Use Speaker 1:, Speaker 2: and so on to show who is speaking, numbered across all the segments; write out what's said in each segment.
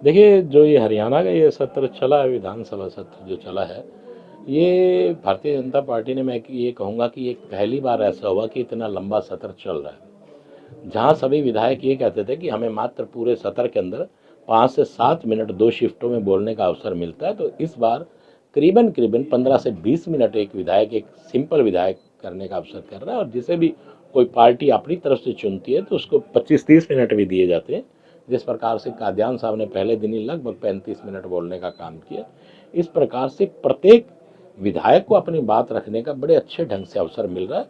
Speaker 1: देखिए, जो ये हरियाणा का ये सत्र चला है, विधानसभा सत्र जो चला है, ये भारतीय जनता पार्टी ने, मैं ये कहूँगा कि एक पहली बार ऐसा हुआ कि इतना लंबा सत्र चल रहा है, जहाँ सभी विधायक ये कहते थे कि हमें मात्र पूरे सत्र के अंदर 5 से 7 मिनट 2 शिफ्टों में बोलने का अवसर मिलता है। तो इस बार करीबन करीबन 15 से 20 मिनट एक विधायक, एक सिंपल विधायक करने का अवसर कर रहा है, और जिसे भी कोई पार्टी अपनी तरफ से चुनती है तो उसको 25-30 मिनट भी दिए जाते हैं। जिस प्रकार से कादियान साहब ने पहले दिन ही लगभग 35 मिनट बोलने का काम किया, इस प्रकार से प्रत्येक विधायक को अपनी बात रखने का बड़े अच्छे ढंग से अवसर मिल रहा है।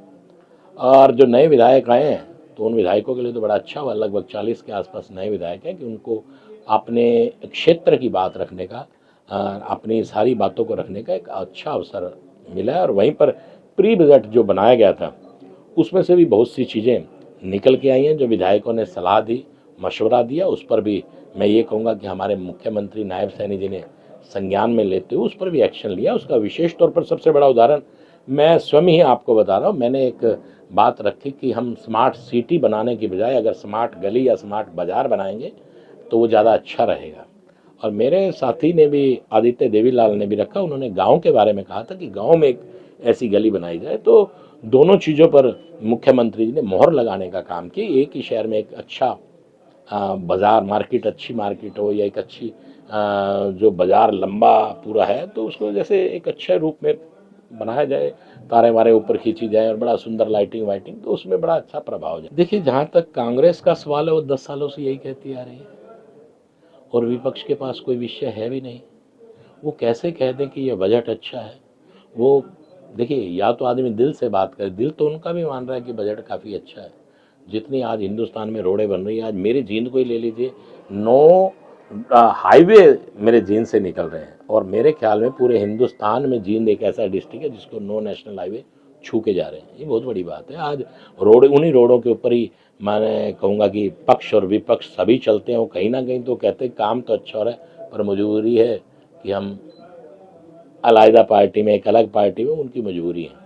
Speaker 1: और जो नए विधायक आए हैं तो उन विधायकों के लिए तो बड़ा अच्छा हुआ, लगभग 40 के आसपास नए विधायक हैं, कि उनको अपने क्षेत्र की बात रखने का, अपनी सारी बातों को रखने का एक अच्छा अवसर मिला है। और वहीं पर प्री बजट जो बनाया गया था उसमें से भी बहुत सी चीज़ें निकल के आई हैं, जो विधायकों ने सलाह दी, मशवरा दिया, उस पर भी मैं ये कहूँगा कि हमारे मुख्यमंत्री नायब सैनी जी ने संज्ञान में लेते हुए उस पर भी एक्शन लिया। उसका विशेष तौर पर सबसे बड़ा उदाहरण मैं स्वयं ही आपको बता रहा हूँ। मैंने एक बात रखी कि हम स्मार्ट सिटी बनाने की बजाय अगर स्मार्ट गली या स्मार्ट बाज़ार बनाएंगे तो वो ज़्यादा अच्छा रहेगा। और मेरे साथी ने भी, आदित्य देवीलाल ने भी रखा, उन्होंने गांव के बारे में कहा था कि गांव में एक ऐसी गली बनाई जाए। तो दोनों चीज़ों पर मुख्यमंत्री जी ने मोहर लगाने का काम किया। एक ही शहर में एक अच्छा बाज़ार, मार्केट, अच्छी मार्केट हो, या एक अच्छी जो बाज़ार लंबा पूरा है तो उसको जैसे एक अच्छे रूप में बनाया जाए, तारे वारे ऊपर खींची जाए और बड़ा सुंदर लाइटिंग वाइटिंग, तो उसमें बड़ा अच्छा प्रभाव जाए। देखिए, जहाँ तक कांग्रेस का सवाल है वो 10 सालों से यही कहती आ रही है, और विपक्ष के पास कोई विषय है भी नहीं। वो कैसे कह दें कि ये बजट अच्छा है? वो देखिए, या तो आदमी दिल से बात करे, दिल तो उनका भी मान रहा है कि बजट काफ़ी अच्छा है। जितनी आज हिंदुस्तान में रोडें बन रही हैं, आज मेरे जींद को ही ले लीजिए, 9 हाईवे मेरे जींद से निकल रहे हैं, और मेरे ख्याल में पूरे हिंदुस्तान में जींद एक ऐसा डिस्ट्रिक्ट है जिसको 9 नेशनल हाईवे छू के जा रहे हैं। ये बहुत बड़ी बात है। आज रोड, उन्हीं रोडों के ऊपर ही मैं कहूँगा कि पक्ष और विपक्ष सभी चलते हैं। वो कहीं ना कहीं तो कहते हैं काम तो अच्छा हो रहा है, पर मजबूरी है कि हम अलग पार्टी में, एक अलग पार्टी में, उनकी मजबूरी है।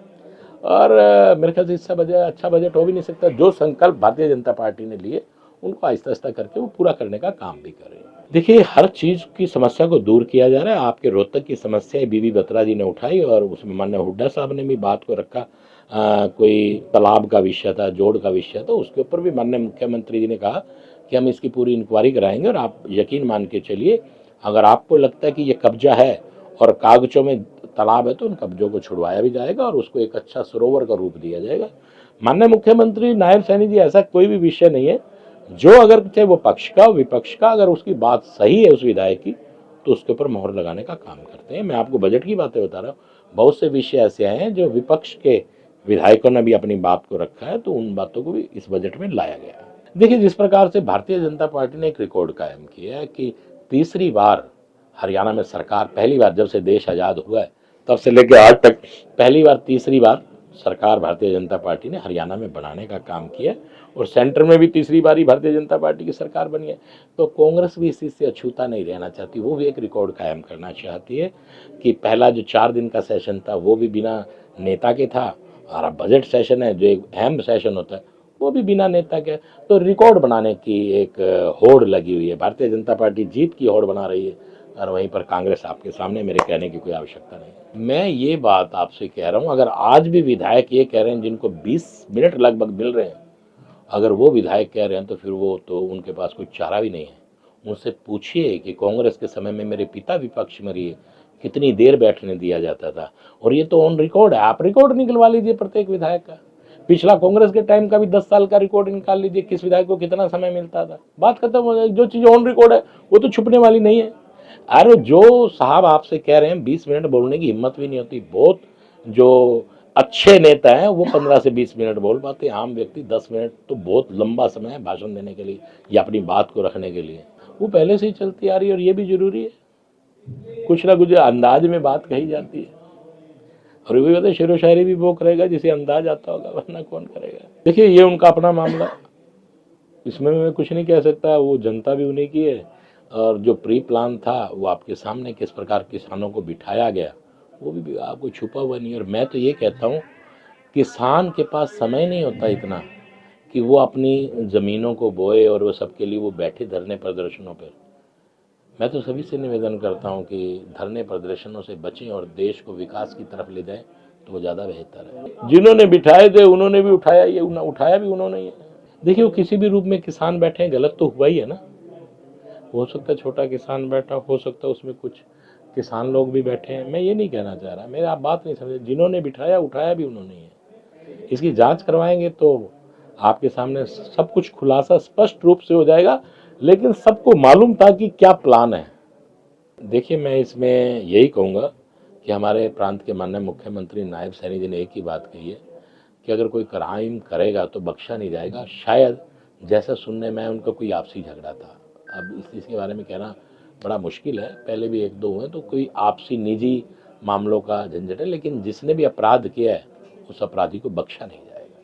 Speaker 1: और मेरे ख्याल से इससे अच्छा बजट हो भी नहीं सकता। जो संकल्प भारतीय जनता पार्टी ने लिए उनको आहिस्ता आहिस्ता करके वो पूरा करने का काम भी कर रहे हैं। देखिए, हर चीज़ की समस्या को दूर किया जा रहा है। आपके रोहतक की समस्या बीबी बत्रा जी ने उठाई, और उसमें माननीय हुड्डा साहब ने भी बात को रखा। कोई तालाब का विषय था, जोड़ का विषय था, उसके ऊपर भी माननीय मुख्यमंत्री जी ने कहा कि हम इसकी पूरी इंक्वायरी कराएंगे। और आप यकीन मान के चलिए, अगर आपको लगता है कि ये कब्जा है और कागजों में तालाब है तो उन कब्जों को छुड़वाया भी जाएगा और उसको एक अच्छा सरोवर का रूप दिया जाएगा। माननीय मुख्यमंत्री नायब सैनी जी, ऐसा कोई भी विषय नहीं है जो, अगर चाहे वो पक्ष का विपक्ष का, अगर उसकी बात सही है उस विधायक की, तो उसके ऊपर मोहर लगाने का काम करते हैं। मैं आपको बजट की बातें बता रहा हूँ, बहुत से विषय ऐसे आए हैं जो विपक्ष के विधायकों ने भी अपनी बात को रखा है, तो उन बातों को भी इस बजट में लाया गया है। देखिए, जिस प्रकार से भारतीय जनता पार्टी ने एक रिकॉर्ड कायम किया है कि तीसरी बार हरियाणा में सरकार, पहली बार जब से देश आज़ाद हुआ है तब से लेकर आज तक पहली बार, तीसरी बार सरकार भारतीय जनता पार्टी ने हरियाणा में बनाने का काम किया, और सेंटर में भी तीसरी बार ही भारतीय जनता पार्टी की सरकार बनी है। तो कांग्रेस भी इस चीज़ से अछूता नहीं रहना चाहती, वो भी एक रिकॉर्ड कायम करना चाहती है कि पहला जो 4 दिन का सेशन था वो भी बिना नेता के था, और अब बजट सेशन है जो एक अहम सेशन होता है वो भी बिना नेता के। तो रिकॉर्ड बनाने की एक होड़ लगी हुई है। भारतीय जनता पार्टी जीत की होड़ बना रही है, और वहीं पर कांग्रेस आपके सामने, मेरे कहने की कोई आवश्यकता नहीं। मैं ये बात आपसे कह रहा हूँ, अगर आज भी विधायक ये कह रहे हैं जिनको 20 मिनट लगभग मिल रहे हैं, अगर वो विधायक कह रहे हैं तो फिर वो तो उनके पास कोई चारा भी नहीं है। उनसे पूछिए कि कांग्रेस के समय में मेरे पिता विपक्ष में रही, कितनी देर बैठने दिया जाता था, और ये तो ऑन रिकॉर्ड है। आप रिकॉर्ड निकलवा लीजिए प्रत्येक विधायक का, पिछला कांग्रेस के टाइम का भी 10 साल का रिकॉर्ड निकाल लीजिए, किस विधायक को कितना समय मिलता था, बात खत्म हो जाएगी। जो चीज़ ऑन रिकॉर्ड है वो तो छुपने वाली नहीं है। अरे जो साहब आपसे कह रहे हैं 20 मिनट बोलने की हिम्मत भी नहीं होती, बहुत जो अच्छे नेता हैं वो 15 से 20 मिनट बोल पाते हैं, आम व्यक्ति 10 मिनट तो बहुत लंबा समय है भाषण देने के लिए या अपनी बात को रखने के लिए। वो पहले से ही चलती आ रही है, और ये भी जरूरी है, कुछ ना कुछ अंदाज में बात कही जाती है। और ये भी बताए, शेरो शायरी भी वो करेगा जिसे अंदाज आता होगा, वरना कौन करेगा। देखिए, ये उनका अपना मामला, इसमें मैं कुछ नहीं कह सकता, वो जनता भी उन्हीं की है। और जो प्री प्लान था वो आपके सामने, किस प्रकार किसानों को बिठाया गया वो भी आपको छुपा हुआ नहीं। और मैं तो ये कहता हूँ, किसान के पास समय नहीं होता इतना कि वो अपनी ज़मीनों को बोए और वो सबके लिए वो बैठे धरने प्रदर्शनों पर। मैं तो सभी से निवेदन करता हूं कि धरने प्रदर्शनों से बचें और देश को विकास की तरफ ले जाएं, तो वो ज़्यादा बेहतर है। जिन्होंने बिठाए थे उन्होंने भी उठाया, ये उठाया भी उन्होंने ही है। देखिए, वो किसी भी रूप में किसान बैठे हैं, गलत तो हुआ ही है ना। हो सकता है छोटा किसान बैठा, हो सकता है उसमें कुछ किसान लोग भी बैठे हैं, मैं ये नहीं कहना चाह रहा। मेरे आप बात नहीं समझे, जिन्होंने बिठाया उठाया भी उन्होंने ही है। इसकी जांच करवाएंगे तो आपके सामने सब कुछ खुलासा स्पष्ट रूप से हो जाएगा, लेकिन सबको मालूम था कि क्या प्लान है। देखिए, मैं इसमें यही कहूँगा कि हमारे प्रांत के माननीय मुख्यमंत्री नायब सैनी जी ने एक ही बात कही है कि अगर कोई क्राइम करेगा तो बख्शा नहीं जाएगा। शायद जैसा सुनने में उनका कोई आपसी झगड़ा था। अब इसके बारे में कहना बड़ा मुश्किल है, पहले भी एक दो हुए, तो कोई आपसी निजी मामलों का झंझट है, लेकिन जिसने भी अपराध किया है उस अपराधी को बख्शा नहीं जाएगा।